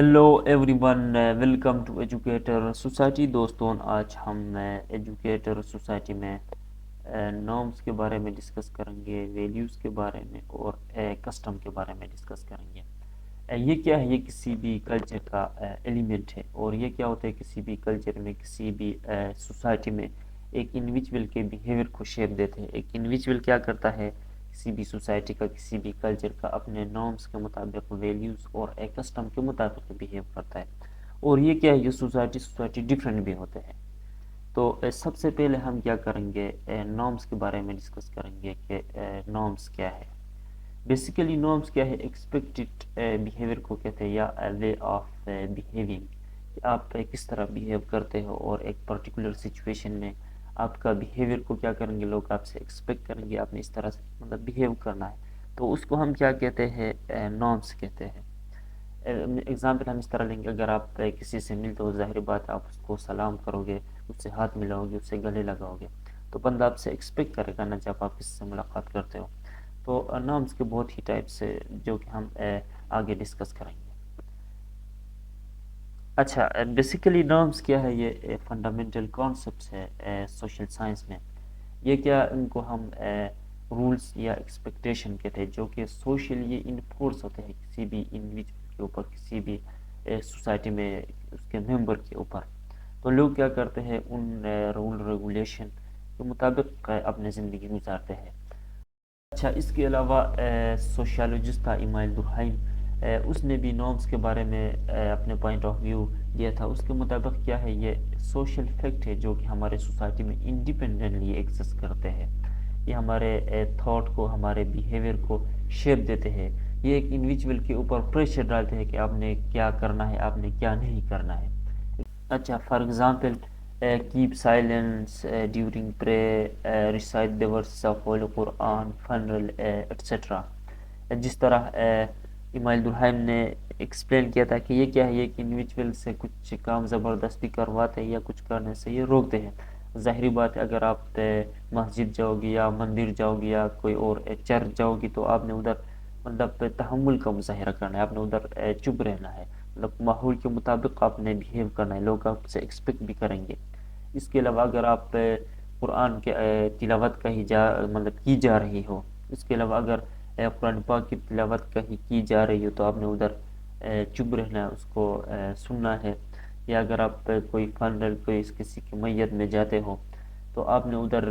Hello everyone, welcome to educator society. दोस्तों, आज हम एजुकेटर सोसाइटी में नॉर्म्स के बारे में डिस्कस करेंगे, वैल्यूज़ के बारे में और कस्टम के बारे में डिस्कस करेंगे। ये क्या है? ये किसी भी कल्चर का एलिमेंट है। और ये क्या होता है? किसी भी कल्चर में, किसी भी सोसाइटी में एक इंडिविजुअल के बिहेवियर को शेप देते हैं। एक इंडिविजुअल क्या करता है? किसी भी सोसाइटी का, किसी भी कल्चर का अपने नॉर्म्स के मुताबिक, वैल्यूज़ और कस्टम के मुताबिक बिहेव करता है। और ये क्या है? ये सोसाइटी डिफरेंट भी होते हैं। तो सबसे पहले हम क्या करेंगे, नॉर्म्स के बारे में डिस्कस करेंगे कि नॉर्म्स क्या है। बेसिकली नॉर्म्स क्या है? एक्सपेक्टेड बिहेवियर को कहते हैं, या वे ऑफ बिहेविंग। आप किस तरह बिहेव करते हो, और एक पर्टिकुलर सिचुएशन में आपका बिहेवियर को क्या करेंगे, लोग आपसे एक्सपेक्ट करेंगे आपने इस तरह से मतलब बिहेव करना है। तो उसको हम क्या कहते हैं? नॉर्म्स कहते हैं। एग्जाम्पल हम इस तरह लेंगे, अगर आप किसी से मिलते हो, ज़ाहिर बात है आप उसको सलाम करोगे, उससे हाथ मिलाओगे, उससे गले लगाओगे, तो बंदा आपसे एक्सपेक्ट करेगा ना जब आप किसी से मुलाकात करते हो। तो नॉर्म्स के बहुत ही टाइप्स है जो कि हम आगे डिस्कस करेंगे। अच्छा, बेसिकली नॉर्म्स क्या है? ये फंडामेंटल कॉन्सेप्ट्स है सोशल साइंस में। ये क्या, इनको हम रूल्स या एक्सपेक्टेशन कहते हैं, जो कि सोशली इन्फोर्स होते हैं किसी भी इंडिविजुअल के ऊपर, किसी भी सोसाइटी में उसके मेंबर के ऊपर। तो लोग क्या करते हैं? उन रूल रेगुलेशन के मुताबिक अपनी ज़िंदगी गुजारते हैं। अच्छा, इसके अलावा सोशियोलॉजिस्ट था इमाइल दुर्हाइम, उसने भी नॉर्म्स के बारे में अपने पॉइंट ऑफ व्यू दिया था। उसके मुताबिक क्या है? ये सोशल फैक्ट है जो कि हमारे सोसाइटी में इंडिपेंडेंटली एक्सेस करते हैं। ये हमारे थॉट को, हमारे बिहेवियर को शेप देते हैं। ये एक इंडिविजुअल के ऊपर प्रेशर डालते हैं कि आपने क्या करना है, आपने क्या नहीं करना है। अच्छा, for example, keep silence during pray, recite the verses of holy Quran, funeral etcetera. जिस तरह इमाइल दुल्हाइम ने एक्सप्लेन किया था कि ये क्या है? ये कि इंडिविजुअल से कुछ काम ज़बरदस्ती करवाते हैं या कुछ करने से ये रोकते हैं। ज़ाहिरी बात है, अगर आप मस्जिद जाओगे या मंदिर जाओगे या कोई और चर्च जाओगी, तो आपने उधर मतलब तहम्मुल का मुजाहिरा करना है, आपने उधर चुप रहना है, मतलब माहौल के मुताबिक आपने बिहेव करना है, लोग आपसे एक्सपेक्ट भी करेंगे। इसके अलावा अगर आप कुरान के तिलावत कहीं जा मतलब की जा रही हो, इसके अलावा अगर कुरान पाक की तिलावत कहीं की जा रही हो, तो आपने उधर चुप रहना है, उसको सुनना है। या अगर आप कोई फन कोई किसी की मैयत में जाते हो, तो आपने उधर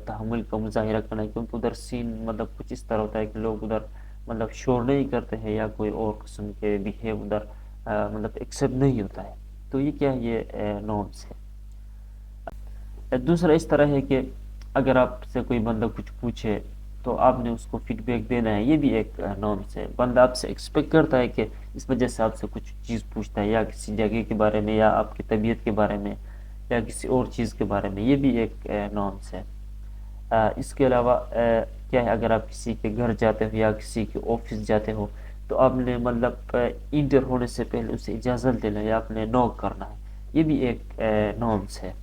तहम्मुल का मुजाहिरा करना है, क्योंकि उधर सीन मतलब कुछ इस तरह होता है कि लोग उधर मतलब शोर नहीं करते हैं, या कोई और किस्म के बिहेव उधर मतलब एक्सेप्ट नहीं होता है। तो ये क्या है? ये नॉर्म्स है। दूसरा इस तरह है कि अगर आपसे कोई बंदा कुछ पूछे, तो आपने उसको फीडबैक देना है। ये भी एक नॉर्म्स है। बंदा आपसे एक्सपेक्ट करता है कि इस वजह से आपसे कुछ चीज़ पूछता है, या किसी जगह के बारे में, या आपकी तबीयत के बारे में, या किसी और चीज़ के बारे में। ये भी एक नॉर्म्स है। इसके अलावा क्या है? अगर आप किसी के घर जाते हो या किसी के ऑफिस जाते हो, तो आपने मतलब इंटर होने से पहले उसे इजाज़त देना, या आपने नॉक करना है। ये भी एक नॉर्म्स है।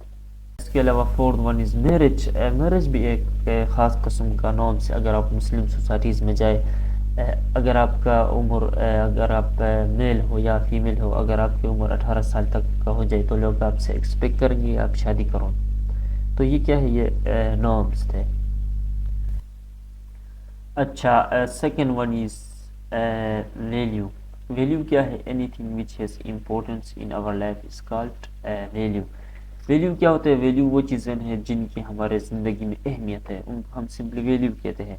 इसके अलावा fourth one is marriage. Marriage भी एक ख़ास किस्म का नॉर्म्स है। अगर आप मुस्लिम सोसाइटीज़ में जाए, अगर आपका उम्र अगर आप मेल हो या फीमेल हो, अगर आपकी उम्र 18 साल तक का हो जाए, तो लोग आपसे एक्सपेक्ट करेंगे आप शादी करो। तो ये क्या है? ये नॉर्म्स थे। अच्छा, second one is value. Value क्या है? Anything which has importance in our life is called value. Value क्या होता है? वैल्यू वो चीज़ें हैं जिनकी हमारे ज़िंदगी में अहमियत है, उनको हम सिंपली वैल्यू कहते हैं।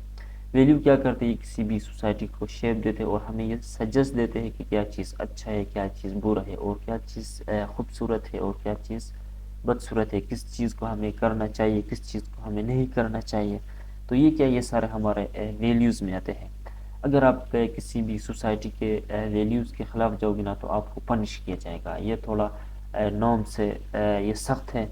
वैल्यू क्या करते हैं? किसी भी सोसाइटी को शेप देते हैं, और हमें ये सजेस्ट देते हैं कि क्या चीज़ अच्छा है, क्या चीज़ बुरा है, और क्या चीज़ खूबसूरत है, और क्या चीज़ बदसूरत है, किस चीज़ को हमें करना चाहिए, किस चीज़ को हमें नहीं करना चाहिए। तो ये क्या, ये सारे हमारे वैल्यूज़ में आते हैं। अगर आप किसी भी सोसाइटी के वैल्यूज़ के ख़िलाफ़ जाओगे ना, तो आपको पनिश किया जाएगा। ये थोड़ा नॉर्म से ये सख्त है।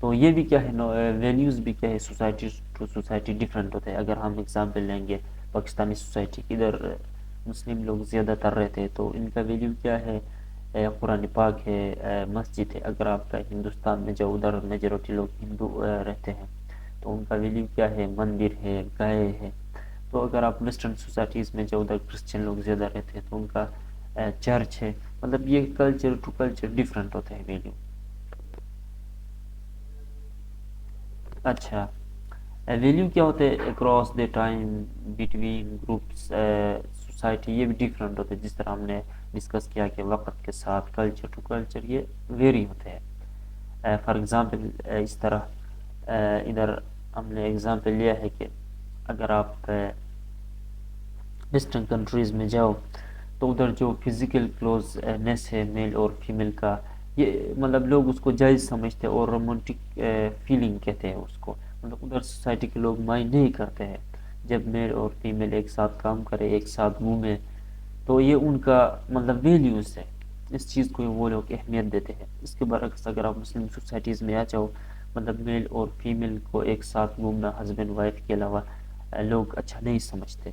तो ये भी क्या है, वैल्यूज़ भी क्या है, सोसाइटी टू सोसाइटी डिफरेंट होते हैं। अगर हम एग्ज़ाम्पल लेंगे पाकिस्तानी सोसाइटी, इधर मुस्लिम लोग ज़्यादातर रहते हैं, तो इनका वैल्यू क्या है? कुरान पाक है, मस्जिद है। अगर आप हिंदुस्तान में जाओ, उधर मेजॉरिटी लोग हिंदू रहते हैं, तो उनका वैल्यू क्या है? मंदिर है, गाय है। तो अगर आप वेस्टर्न सोसाइटीज़ में जाओ, उधर क्रिश्चियन लोग ज़्यादा रहते हैं, तो उनका चर्च है। مطلب یہ کلچر ٹو کلچر ڈفرینٹ ہوتے ہیں ویلیو. اچھا ویلیو کیا ہوتے ہیں across the time between groups society, یہ بھی ڈفرینٹ ہوتے ہیں, جس طرح ہم نے ڈسکس کیا کہ وقت کے ساتھ کلچر ٹو کلچر یہ ویری ہوتے ہیں. فار ایگزامپل اس طرح ادھر ہم نے ایگزامپل لیا ہے کہ اگر آپ ویسٹرن کنٹریز میں جاؤ تو ادھر جو فزیکل کلوزنس ہے میل اور فیمیل کا, یہ مطلب لوگ اس کو جائز سمجھتے ہیں اور رومانٹک فیلنگ کہتے ہیں اس کو. مطلب ادھر سوسائٹی کے لوگ مائنڈ نہیں کرتے ہیں جب میل اور فیمیل ایک ساتھ کام کرے, ایک ساتھ گھومے, تو یہ ان کا مطلب ویلیوز ہے, اس چیز کو وہ لوگ اہمیت دیتے ہیں. اس کے برعکس اگر آپ مسلم سوسائٹیز میں آ جاؤ, مطلب میل اور فیمیل کو ایک ساتھ گھومنا ہسبینڈ وائف کے علاوہ لوگ اچھا نہیں سمجھتے,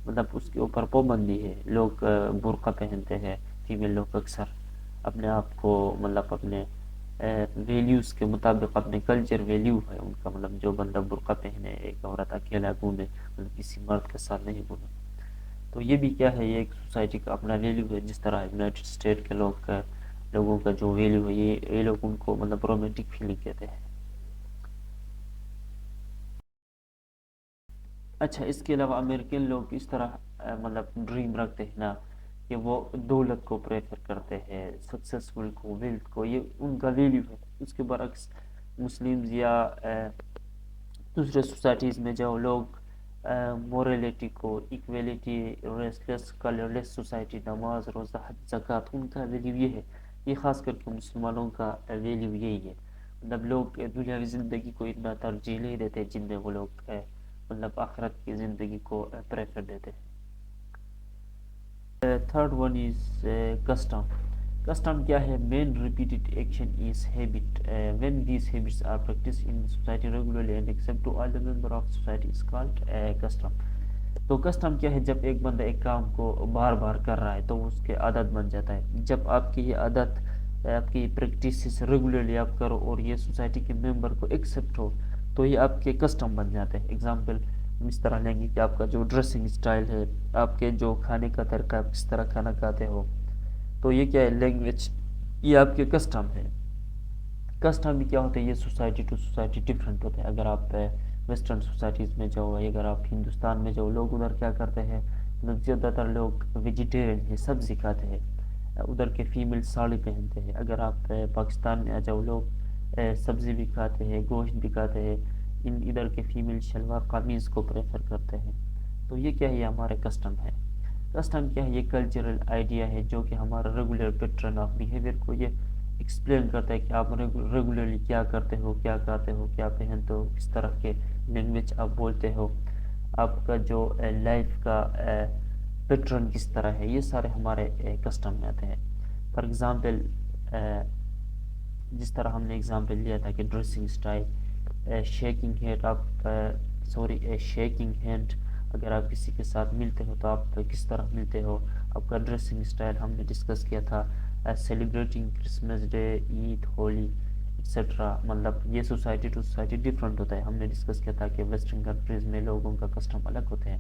مطلب اس کے اوپر پابندی ہے. لوگ برقع پہنتے ہیں, فیمیل لوگ اکثر اپنے آپ کو مطلب اپنے ویلیوز کے مطابق, اپنے کلچر ویلیو ہے ان کا, مطلب جو بندہ برقع پہنے ایک عورت اکیلا گھومے, مطلب کسی مرد کے ساتھ نہیں گھومے, تو یہ بھی کیا ہے, یہ ایک سوسائٹی کا اپنا ویلیو ہے. جس طرح یونائٹڈ اسٹیٹ کے لوگوں کا جو ویلیو ہے, یہ لوگ ان کو مطلب رومانٹک فیلنگ کہتے ہیں. اچھا اس کے علاوہ امریکن لوگ اس طرح مطلب ڈریم رکھتے ہیں نا کہ وہ دولت کو پریفر کرتے ہیں, سکسیسفل کو, ویلتھ کو, یہ ان کا ویلیو ہے. اس کے برعکس مسلمز یا دوسرے سوسائٹیز میں جاؤ, لوگ مورالٹی کو, ایکویلٹی, ریسلیس کلرلیس سوسائٹی, نماز روزہ حج زکوٰۃ, ان کا ویلیو یہ ہے. یہ خاص کر کے مسلمانوں کا ویلیو یہی ہے. مطلب لوگ دنیاوی زندگی کو اتنا ترجیح نہیں دیتے جن میں وہ لوگ مطلب آخرت کی زندگی کو پریفر دیتے ہیں. Third one is custom. Custom کیا ہے, man repeated action is habit, when these habits are practice in society regularly and accept to all the member of society is called custom. تو کسٹم کیا ہے, جب ایک بندہ ایک کام کو بار بار کر رہا ہے تو اس کے عادت بن جاتا ہے. جب آپ کی یہ عادت, آپ کی پریکٹس ریگولرلی آپ کرو اور یہ سوسائٹی کے ممبر کو ایکسیپٹ ہو, تو یہ آپ کے کسٹم بن جاتے ہیں. اگزامپل ہم اس طرح لیں گے کہ آپ کا جو ڈریسنگ اسٹائل ہے, آپ کے جو کھانے کا طریقہ, آپ کس طرح کھانا کھاتے ہو, تو یہ کیا ہے, لینگویج, یہ آپ کے کسٹم ہے. کسٹم بھی کیا ہوتا ہے, یہ سوسائٹی ٹو سوسائٹی ڈفرینٹ ہوتے ہیں. اگر آپ ویسٹرن سوسائٹیز میں جاؤ, اگر آپ ہندوستان میں جاؤ, لوگ ادھر کیا کرتے ہیں, مطلب زیادہ تر لوگ ویجیٹیرین ہیں, سبزی کھاتے ہیں. ادھر کے فیمیل ساڑی پہنتے ہیں. اگر آپ پاکستان میں آ جاؤ, لوگ سبزی بھی کھاتے ہیں, گوشت بھی کھاتے ہیں. ادھر کے فیمیل شلوار قمیض کو پریفر کرتے ہیں. تو یہ کیا ہے, یہ ہمارے کسٹم ہے. کسٹم کیا ہے, یہ کلچرل آئیڈیا ہے جو کہ ہمارا ریگولر پیٹرن آف بیہیویئر کو یہ ایکسپلین کرتا ہے کہ آپ ریگولرلی کیا کرتے ہو, کیا کھاتے ہو, کیا پہنتے ہو, کس طرح کے لینگویج آپ بولتے ہو, آپ کا جو لائف کا پیٹرن کس طرح ہے. یہ سارے ہمارے کسٹم میں آتے ہیں. فار ایگزامپل جس طرح ہم نے ایگزامپل لیا تھا کہ ڈریسنگ اسٹائل, شیکنگ ہینڈ, آپ شیکنگ ہینڈ, اگر آپ کسی کے ساتھ ملتے ہو تو آپ کس طرح ملتے ہو. آپ کا ڈریسنگ اسٹائل ہم نے ڈسکس کیا تھا. سیلیبریٹنگ کرسمس ڈے, عید, ہولی ایکسیٹرا, مطلب یہ سوسائٹی ٹو سوسائٹی ڈفرینٹ ہوتا ہے. ہم نے ڈسکس کیا تھا کہ ویسٹرن کنٹریز میں لوگوں کا کسٹم الگ ہوتے ہیں.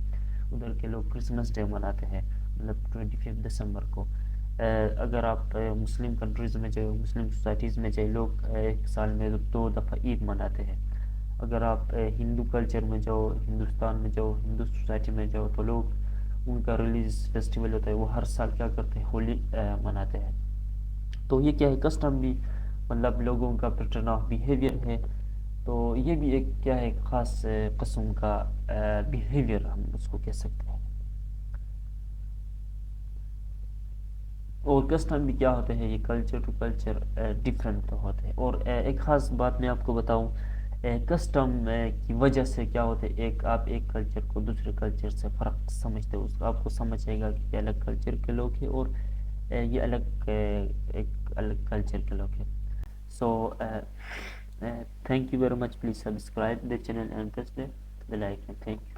ادھر کے لوگ کرسمس ڈے مناتے ہیں, مطلب 25 دسمبر کو. اگر آپ مسلم کنٹریز میں جائیں, مسلم سوسائٹیز میں جائیں, لوگ ایک سال میں 2 دفعہ عید مناتے ہیں. اگر آپ ہندو کلچر میں جاؤ, ہندوستان میں جاؤ, ہندو سوسائٹی میں جاؤ, تو لوگ ان کا ریلیجس فیسٹیول ہوتا ہے, وہ ہر سال کیا کرتے ہیں, ہولی مناتے ہیں. تو یہ کیا ہے, کسٹم بھی مطلب لوگوں کا پیٹرن آف بیہیویئر ہے. تو یہ بھی ایک کیا ہے, خاص قسم کا بیہیویئر ہم اس کو کہہ سکتے ہیں. اور کسٹم بھی کیا ہوتے ہیں, یہ کلچر ٹو کلچر ڈفرینٹ ہوتے ہیں. اور ایک خاص بات میں آپ کو بتاؤں, کسٹم کی وجہ سے کیا ہوتا ہے, آپ ایک کلچر کو دوسرے کلچر سے فرق سمجھتے ہو, اس کو آپ کو سمجھ آئے گا کہ یہ الگ کلچر کے لوگ ہیں اور یہ ایک الگ کلچر کے لوگ ہیں. So thank you very much. Please subscribe the channel and press the bell icon. Thank you.